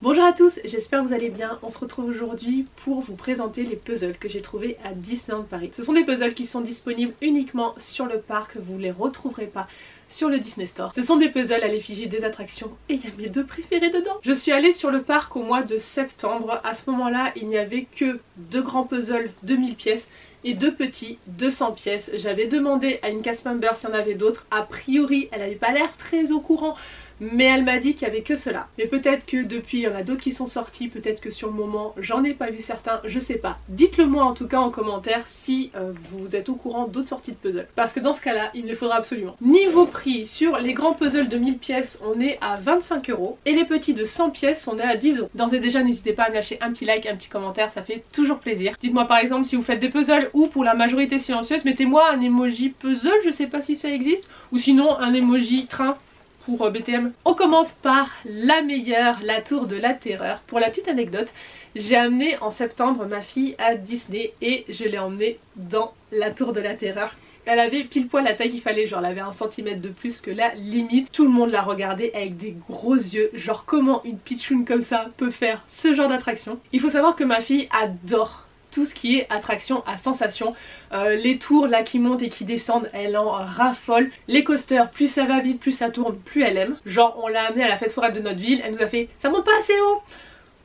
Bonjour à tous, j'espère que vous allez bien. On se retrouve aujourd'hui pour vous présenter les puzzles que j'ai trouvés à Disneyland Paris. Ce sont des puzzles qui sont disponibles uniquement sur le parc, vous ne les retrouverez pas sur le Disney Store. Ce sont des puzzles à l'effigie des attractions et il y a mes deux préférés dedans. Je suis allée sur le parc au mois de septembre. À ce moment-là, il n'y avait que deux grands puzzles de 1000 pièces et deux petits 200 pièces. J'avais demandé à une cast member s'il y en avait d'autres. A priori, elle n'avait pas l'air très au courant, mais elle m'a dit qu'il n'y avait que cela. Mais peut-être que depuis il y en a d'autres qui sont sortis, peut-être que sur le moment j'en ai pas vu certains, je sais pas. Dites-le moi en tout cas en commentaire si vous êtes au courant d'autres sorties de puzzles. Parce que dans ce cas-là, il me les faudra absolument. Niveau prix, sur les grands puzzles de 1000 pièces, on est à 25 € et les petits de 100 pièces, on est à 10 €. D'ores et déjà, n'hésitez pas à me lâcher un petit like, un petit commentaire, ça fait toujours plaisir. Dites-moi par exemple si vous faites des puzzles ou pour la majorité silencieuse, mettez-moi un emoji puzzle, je sais pas si ça existe, ou sinon un emoji train pour BTM. On commence par la meilleure, la tour de la terreur. Pour la petite anecdote, j'ai amené en septembre ma fille à Disney et je l'ai emmenée dans la tour de la terreur. Elle avait pile poil la taille qu'il fallait, genre elle avait 1 cm de plus que la limite. Tout le monde la regardait avec des gros yeux, genre comment une pitchoune comme ça peut faire ce genre d'attraction. Il faut savoir que ma fille adore tout ce qui est attraction à sensation. Les tours là qui montent et qui descendent, elle en raffole. Les coasters, plus ça va vite, plus ça tourne, plus elle aime. Genre on l'a amenée à la fête foraine de notre ville, elle nous a fait « ça monte pas assez haut !»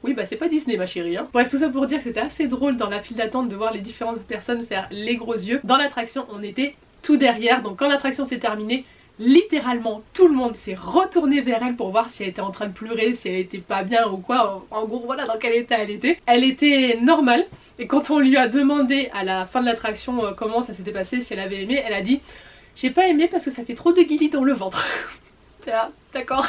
Oui bah c'est pas Disney ma chérie hein. Bref, tout ça pour dire que c'était assez drôle dans la file d'attente de voir les différentes personnes faire les gros yeux. Dans l'attraction on était tout derrière, donc quand l'attraction s'est terminée, littéralement tout le monde s'est retourné vers elle pour voir si elle était en train de pleurer, si elle était pas bien ou quoi. En gros voilà dans quel état elle était. Elle était normale. Et quand on lui a demandé à la fin de l'attraction comment ça s'était passé, si elle avait aimé, elle a dit « j'ai pas aimé parce que ça fait trop de guilis dans le ventre ». Ah, d'accord.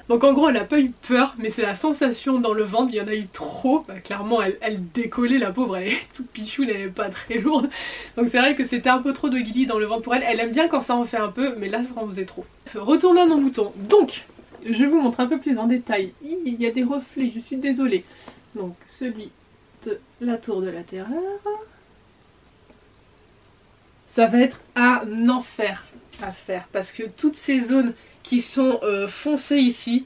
Donc en gros elle a pas eu peur, mais c'est la sensation dans le ventre, il y en a eu trop. Bah, clairement elle décollait, la pauvre, elle est toute pichoune, elle est pas très lourde. Donc c'est vrai que c'était un peu trop de guilis dans le ventre pour elle. Elle aime bien quand ça en fait un peu, mais là ça en faisait trop. Retournons à nos moutons. Donc je vous montre un peu plus en détail. Il y a des reflets, je suis désolée. Donc celui de la tour de la terreur. Ça va être un enfer à faire parce que toutes ces zones qui sont foncées ici,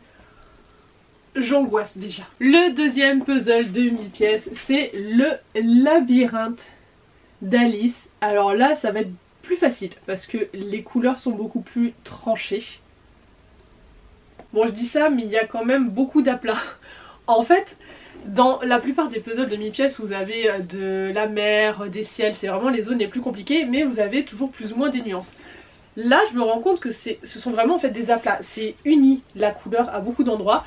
j'angoisse déjà. Le deuxième puzzle de 1000 pièces, c'est le labyrinthe d'Alice. Alors là ça va être plus facile parce que les couleurs sont beaucoup plus tranchées. Bon je dis ça mais il y a quand même beaucoup d'aplats. En fait dans la plupart des puzzles de 1000 pièces, vous avez de la mer, des ciels, c'est vraiment les zones les plus compliquées, mais vous avez toujours plus ou moins des nuances. Là, je me rends compte que ce sont vraiment en fait des aplats, c'est uni la couleur à beaucoup d'endroits.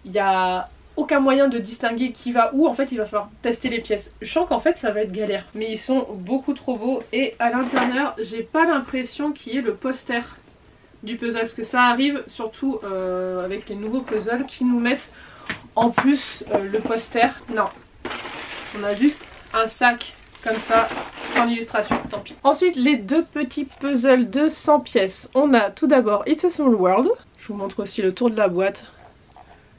Il n'y a aucun moyen de distinguer qui va où, en fait il va falloir tester les pièces. Je sens qu'en fait ça va être galère, mais ils sont beaucoup trop beaux et à l'intérieur, j'ai pas l'impression qu'il y ait le poster du puzzle, parce que ça arrive surtout avec les nouveaux puzzles qui nous mettent en plus le poster. Non, on a juste un sac comme ça sans illustration, tant pis. Ensuite les deux petits puzzles de 100 pièces. On a tout d'abord It's a Small World. Je vous montre aussi le tour de la boîte.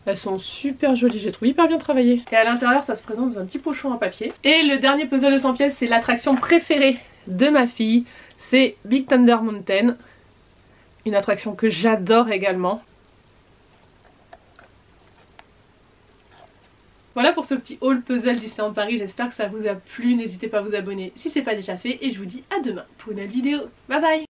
Elles sont super jolies, j'ai trouvé hyper bien travaillé. Et à l'intérieur ça se présente dans un petit pochon en papier. Et le dernier puzzle de 100 pièces, c'est l'attraction préférée de ma fille. C'est Big Thunder Mountain. Une attraction que j'adore également. Voilà pour ce petit haul puzzle Disneyland Paris, j'espère que ça vous a plu, n'hésitez pas à vous abonner si c'est pas déjà fait et je vous dis à demain pour une nouvelle vidéo. Bye bye.